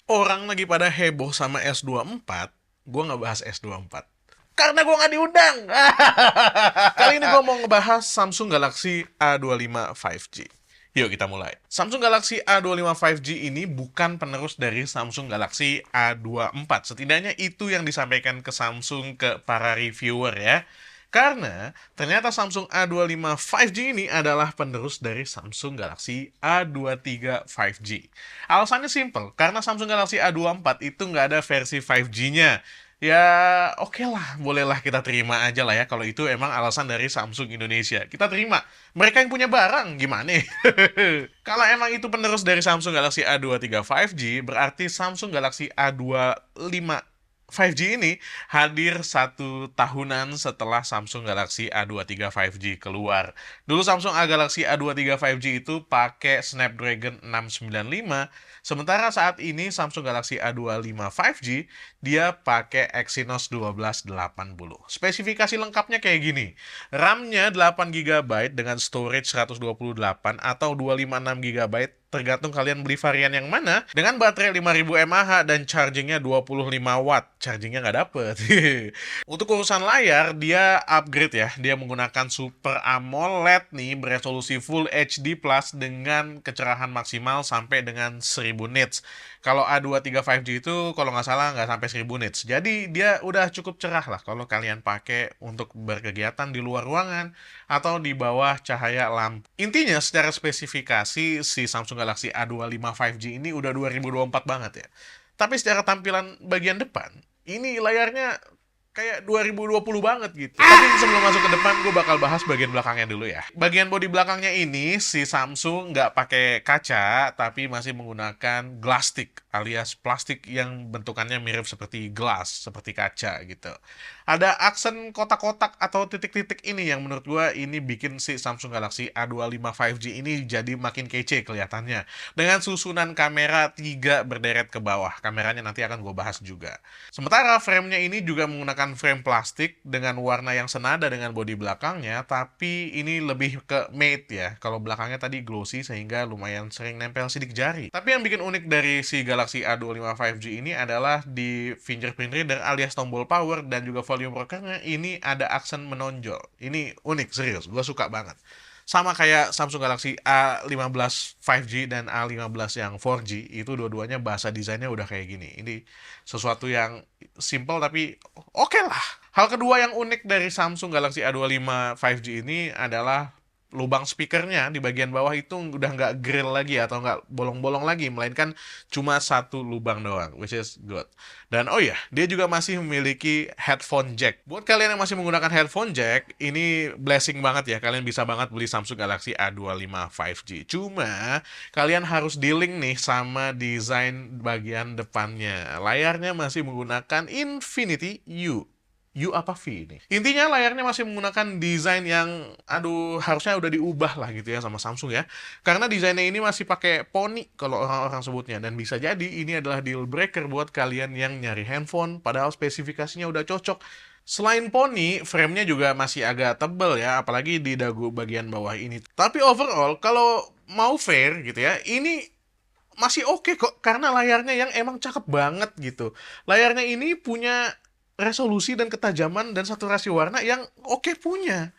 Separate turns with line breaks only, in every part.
Orang lagi pada heboh sama S24, gue nggak bahas S24. Karena gue nggak diundang. Kali ini gue mau ngebahas Samsung Galaxy A25 5G. Yuk kita mulai. Samsung Galaxy A25 5G ini bukan penerus dari Samsung Galaxy A24. Setidaknya itu yang disampaikan ke Samsung ke para reviewer ya. Karena ternyata Samsung A25 5G ini adalah penerus dari Samsung Galaxy A23 5G. Alasannya simple, karena Samsung Galaxy A24 itu nggak ada versi 5G-nya. Ya, oke lah, bolehlah kita terima aja lah ya kalau itu emang alasan dari Samsung Indonesia. Kita terima. Mereka yang punya barang, gimana? Kalau emang itu penerus dari Samsung Galaxy A23 5G, berarti Samsung Galaxy A25 5G ini hadir 1 tahunan setelah Samsung Galaxy A23 5G keluar. Dulu Samsung Galaxy A23 5G itu pakai Snapdragon 695, sementara saat ini Samsung Galaxy A25 5G dia pakai Exynos 1280. Spesifikasi lengkapnya kayak gini. RAM-nya 8 GB dengan storage 128 atau 256 GB, tergantung kalian beli varian yang mana, dengan baterai 5000 mAh dan chargingnya 25 watt. Chargingnya nggak dapet. Untuk urusan layar, dia upgrade ya. Dia menggunakan Super AMOLED nih, beresolusi Full HD Plus dengan kecerahan maksimal sampai dengan 1000 nits. Kalau A23 5G itu kalau nggak salah nggak sampai 1000 nits. Jadi dia udah cukup cerah lah kalau kalian pakai untuk berkegiatan di luar ruangan atau di bawah cahaya lampu. Intinya secara spesifikasi si Samsung Galaxy A25 5G ini udah 2024 banget ya. Tapi secara tampilan bagian depan, ini layarnya kayak 2020 banget gitu. Tapi sebelum masuk ke depan, gue bakal bahas bagian belakangnya dulu ya. Bagian bodi belakangnya ini, si Samsung nggak pakai kaca, tapi masih menggunakan glastik, alias plastik yang bentukannya mirip seperti glass, seperti kaca gitu. Ada aksen kotak-kotak atau titik-titik ini yang menurut gue ini bikin si Samsung Galaxy A25 5G ini jadi makin kece kelihatannya. Dengan susunan kamera 3 berderet ke bawah. Kameranya nanti akan gue bahas juga. Sementara framenya ini juga menggunakan frame plastik dengan warna yang senada dengan bodi belakangnya, tapi ini lebih ke matte ya. Kalau belakangnya tadi glossy sehingga lumayan sering nempel sidik jari. Tapi yang bikin unik dari si Galaxy A25 5G ini adalah di fingerprint reader alias tombol power dan juga volume rockernya ini ada aksen menonjol. Ini unik, serius. Gue suka banget. Sama kayak Samsung Galaxy A15 5G dan A15 yang 4G, itu dua-duanya bahasa desainnya udah kayak gini. Ini sesuatu yang simple tapi oke lah. Hal kedua yang unik dari Samsung Galaxy A25 5G ini adalah lubang speakernya di bagian bawah itu udah nggak grill lagi atau nggak bolong-bolong lagi, melainkan cuma satu lubang doang, which is good. Dan oh ya, dia juga masih memiliki headphone jack. Buat kalian yang masih menggunakan headphone jack, ini blessing banget ya. Kalian bisa banget beli Samsung Galaxy A25 5G. Cuma, kalian harus dealing nih sama desain bagian depannya. Layarnya masih menggunakan Infinity U. U apa V ini? Intinya layarnya masih menggunakan desain yang, aduh, harusnya udah diubah lah gitu ya sama Samsung ya. Karena desainnya ini masih pakai poni kalau orang-orang sebutnya. Dan bisa jadi ini adalah deal breaker buat kalian yang nyari handphone, padahal spesifikasinya udah cocok. Selain poni, framenya juga masih agak tebel ya, apalagi di dagu bagian bawah ini. Tapi overall, kalau mau fair gitu ya, ini masih oke kok karena layarnya yang emang cakep banget gitu. Layarnya ini punya resolusi dan ketajaman dan saturasi warna yang oke punya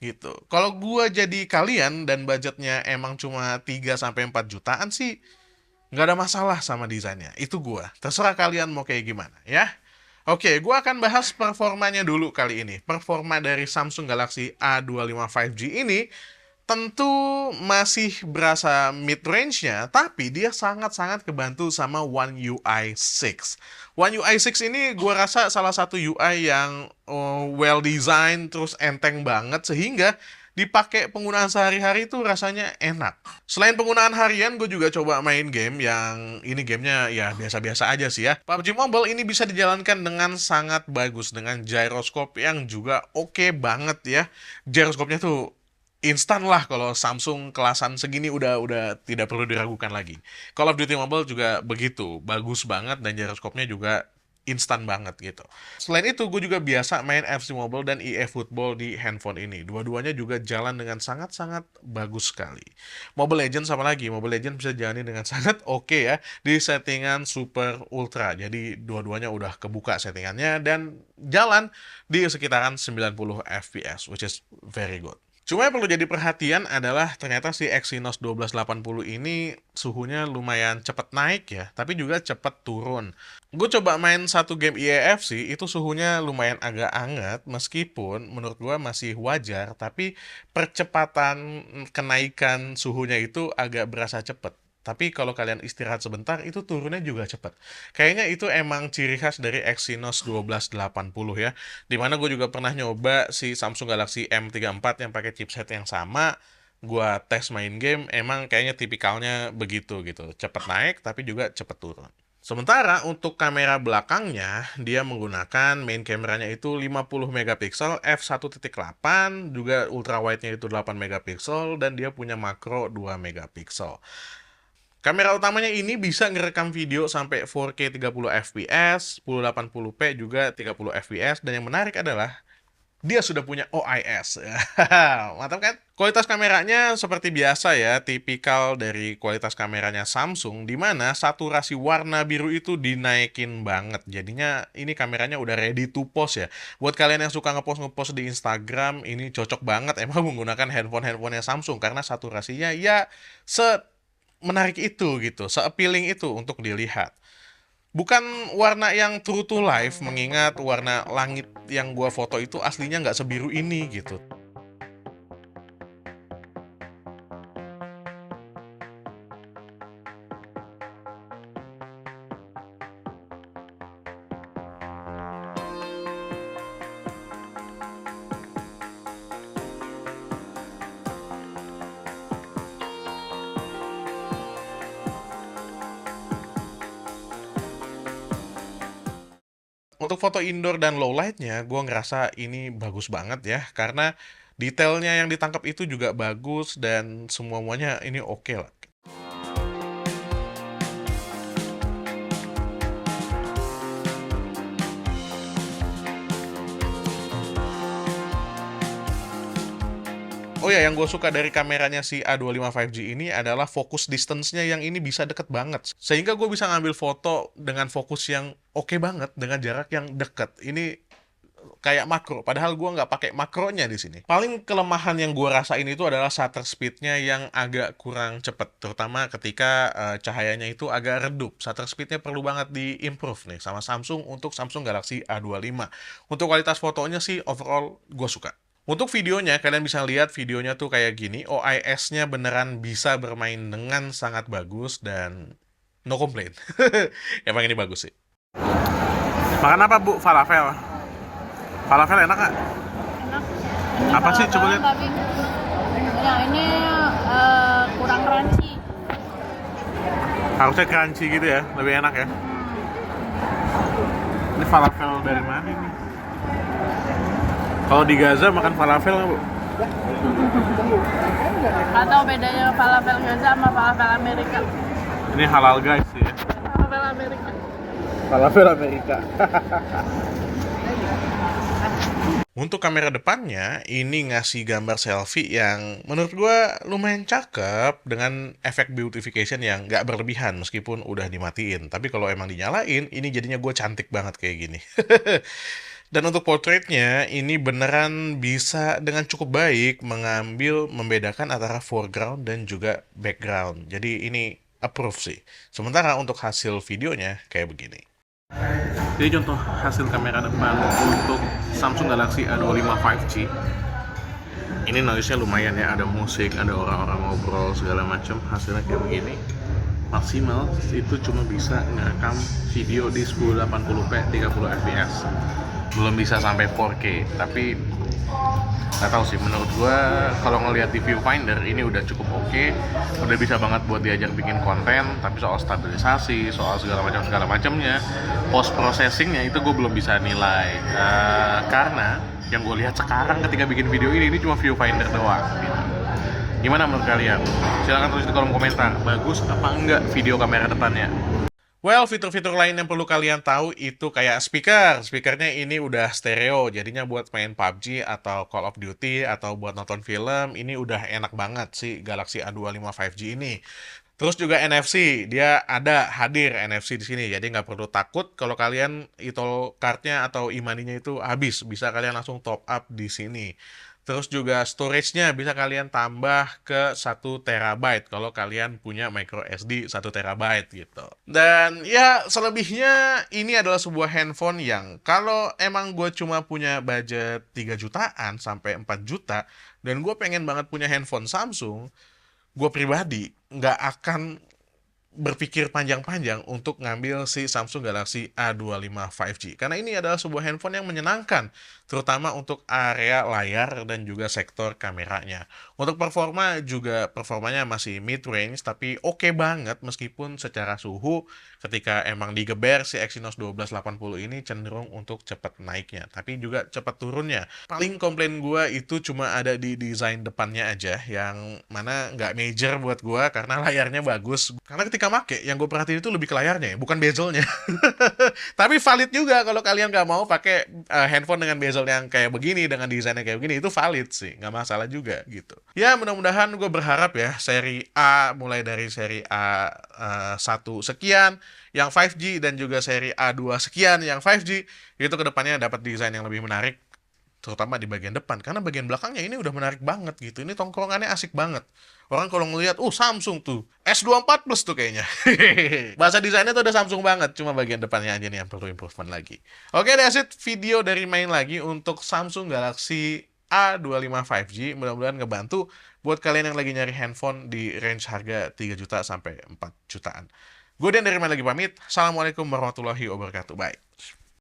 gitu. Kalau gua jadi kalian dan budgetnya emang cuma 3 sampai 4 jutaan sih nggak ada masalah sama desainnya. Itu gua. Terserah kalian mau kayak gimana ya. Oke, gua akan bahas performanya dulu kali ini. Performa dari Samsung Galaxy A25 5G ini tentu masih berasa mid-range-nya, tapi dia sangat-sangat kebantu sama One UI 6. One UI 6 ini gue rasa salah satu UI yang well design terus enteng banget sehingga dipakai penggunaan sehari-hari itu rasanya enak. Selain penggunaan harian, gue juga coba main game yang ini gamenya ya biasa-biasa aja sih ya. PUBG Mobile ini bisa dijalankan dengan sangat bagus dengan gyroscope yang juga oke banget ya. Gyroscope-nya tuh instan lah kalau Samsung kelasan segini udah tidak perlu diragukan lagi. Call of Duty Mobile juga begitu, bagus banget dan gyroscope-nya juga instan banget gitu. Selain itu, gue juga biasa main FC Mobile dan EA Football di handphone ini. Dua-duanya juga jalan dengan sangat-sangat bagus sekali. Mobile Legends sama lagi, Mobile Legends bisa jalani dengan sangat oke ya di settingan Super Ultra. Jadi dua-duanya udah kebuka settingannya dan jalan di sekitaran 90 FPS, which is very good. Cuma yang perlu jadi perhatian adalah ternyata si Exynos 1280 ini suhunya lumayan cepet naik ya, tapi juga cepet turun. Gue coba main satu game EAFC, itu suhunya lumayan agak anget, meskipun menurut gue masih wajar, tapi percepatan kenaikan suhunya itu agak berasa cepet. Tapi kalau kalian istirahat sebentar, itu turunnya juga cepet. Kayaknya itu emang ciri khas dari Exynos 1280 ya. Dimana gue juga pernah nyoba si Samsung Galaxy M34 yang pakai chipset yang sama. Gue tes main game, emang kayaknya tipikalnya begitu gitu. Cepet naik, tapi juga cepet turun. Sementara untuk kamera belakangnya, dia menggunakan main kameranya itu 50 megapiksel f1.8, juga ultrawide-nya itu 8 megapiksel, dan dia punya makro 2 megapiksel. Kamera utamanya ini bisa ngerekam video sampai 4K 30 fps, 1080p juga 30 fps, dan yang menarik adalah dia sudah punya OIS. Mantap kan? Kualitas kameranya seperti biasa ya, tipikal dari kualitas kameranya Samsung, di mana saturasi warna biru itu dinaikin banget. Jadinya ini kameranya udah ready to post ya. Buat kalian yang suka ngepost di Instagram, ini cocok banget emang menggunakan handphonenya Samsung, karena saturasinya ya menarik itu gitu, se-appealing itu untuk dilihat. Bukan warna yang true to life, mengingat warna langit yang gua foto itu aslinya nggak sebiru ini gitu. Untuk foto indoor dan low light-nya, gue ngerasa ini bagus banget ya, karena detailnya yang ditangkap itu juga bagus, dan semuanya ini oke lah. Oh ya, yang gue suka dari kameranya si A25 5G ini adalah fokus distance-nya yang ini bisa deket banget. Sehingga gue bisa ngambil foto dengan fokus yang oke banget, dengan jarak yang deket. Ini kayak makro, padahal gue nggak pakai makronya di sini. Paling kelemahan yang gue rasain itu adalah shutter speed-nya yang agak kurang cepet, terutama ketika cahayanya itu agak redup. Shutter speed-nya perlu banget di-improve nih sama Samsung untuk Samsung Galaxy A25. Untuk kualitas fotonya sih overall gue suka. Untuk videonya, kalian bisa lihat videonya tuh kayak gini, OIS-nya beneran bisa bermain dengan sangat bagus dan no complaint. Emang ini bagus sih. Makan apa, Bu? Falafel. Falafel enak nggak?
Enak.
Apa sih? Coba lihat.
Tapi ya ini kurang crunchy.
Harusnya crunchy gitu ya, lebih enak ya. Ini falafel dari mana ini? Kalau di Gaza makan falafel nggak, Bu?
Atau bedanya falafel Gaza sama falafel Amerika?
Ini halal guys ya.
Falafel Amerika.
Falafel Amerika. Untuk kamera depannya, ini ngasih gambar selfie yang menurut gua lumayan cakep dengan efek beautification yang nggak berlebihan meskipun udah dimatiin. Tapi kalau emang dinyalain, ini jadinya gue cantik banget kayak gini. Dan untuk portraitnya, ini beneran bisa dengan cukup baik membedakan antara foreground dan juga background. Jadi ini approve sih. Sementara untuk hasil videonya kayak begini. Jadi contoh hasil kamera depan untuk Samsung Galaxy A25 5G. Ini noise-nya lumayan ya, ada musik, ada orang-orang ngobrol segala macam. Hasilnya kayak begini. Maksimal itu cuma bisa ngerekam video di 1080p 30 fps. Belum bisa sampai 4K, tapi nggak tahu sih, menurut gua kalau ngelihat di viewfinder ini udah cukup oke, udah bisa banget buat diajak bikin konten. Tapi soal stabilisasi, soal segala macamnya, post processingnya itu gue belum bisa nilai, karena yang gue lihat sekarang ketika bikin video ini cuma viewfinder doang gitu. Gimana menurut kalian? Silahkan tulis di kolom komentar, bagus apa enggak video kamera depannya. Well, fitur-fitur lain yang perlu kalian tahu itu kayak speaker. Speakernya ini udah stereo, jadinya buat main PUBG atau Call of Duty atau buat nonton film, ini udah enak banget sih Galaxy A25 5G ini. Terus juga NFC, dia ada hadir NFC di sini, jadi nggak perlu takut kalau kalian e-tol cardnya atau e-money-nya itu habis, bisa kalian langsung top up di sini. Terus juga storage-nya bisa kalian tambah ke 1 TB kalau kalian punya micro SD 1 TB gitu. Dan ya selebihnya ini adalah sebuah handphone yang kalau emang gue cuma punya budget 3 jutaan sampai 4 juta dan gue pengen banget punya handphone Samsung, gue pribadi nggak akan berpikir panjang-panjang untuk ngambil si Samsung Galaxy A25 5G. Karena ini adalah sebuah handphone yang menyenangkan, terutama untuk area layar dan juga sektor kameranya. Untuk performanya masih mid-range, tapi oke banget meskipun secara suhu ketika emang digeber si Exynos 1280 ini cenderung untuk cepat naiknya, tapi juga cepat turunnya. Paling komplain gua itu cuma ada di desain depannya aja, yang mana nggak major buat gua karena layarnya bagus. Karena ketika make, yang gue perhatiin itu lebih ke layarnya ya, bukan bezelnya. Tapi valid juga kalau kalian nggak mau pakai handphone dengan bezel yang kayak begini, dengan desainnya kayak begini, itu valid sih, nggak masalah juga gitu. Ya mudah-mudahan gue berharap ya seri A, mulai dari seri A 1 sekian yang 5G dan juga seri A2 sekian yang 5G itu kedepannya dapat desain yang lebih menarik, terutama di bagian depan, karena bagian belakangnya ini udah menarik banget gitu. Ini tongkrongannya asik banget. Orang kalau ngelihat, Samsung tuh S24 Plus tuh kayaknya. Bahasa desainnya tuh udah Samsung banget, cuma bagian depannya aja nih yang perlu improvement lagi. Oke, that's it video dari main lagi untuk Samsung Galaxy A25 5G. Mudah-mudahan ngebantu buat kalian yang lagi nyari handphone di range harga 3 juta sampai 4 jutaan. Gue Dan dari main lagi pamit. Assalamualaikum warahmatullahi wabarakatuh. Bye.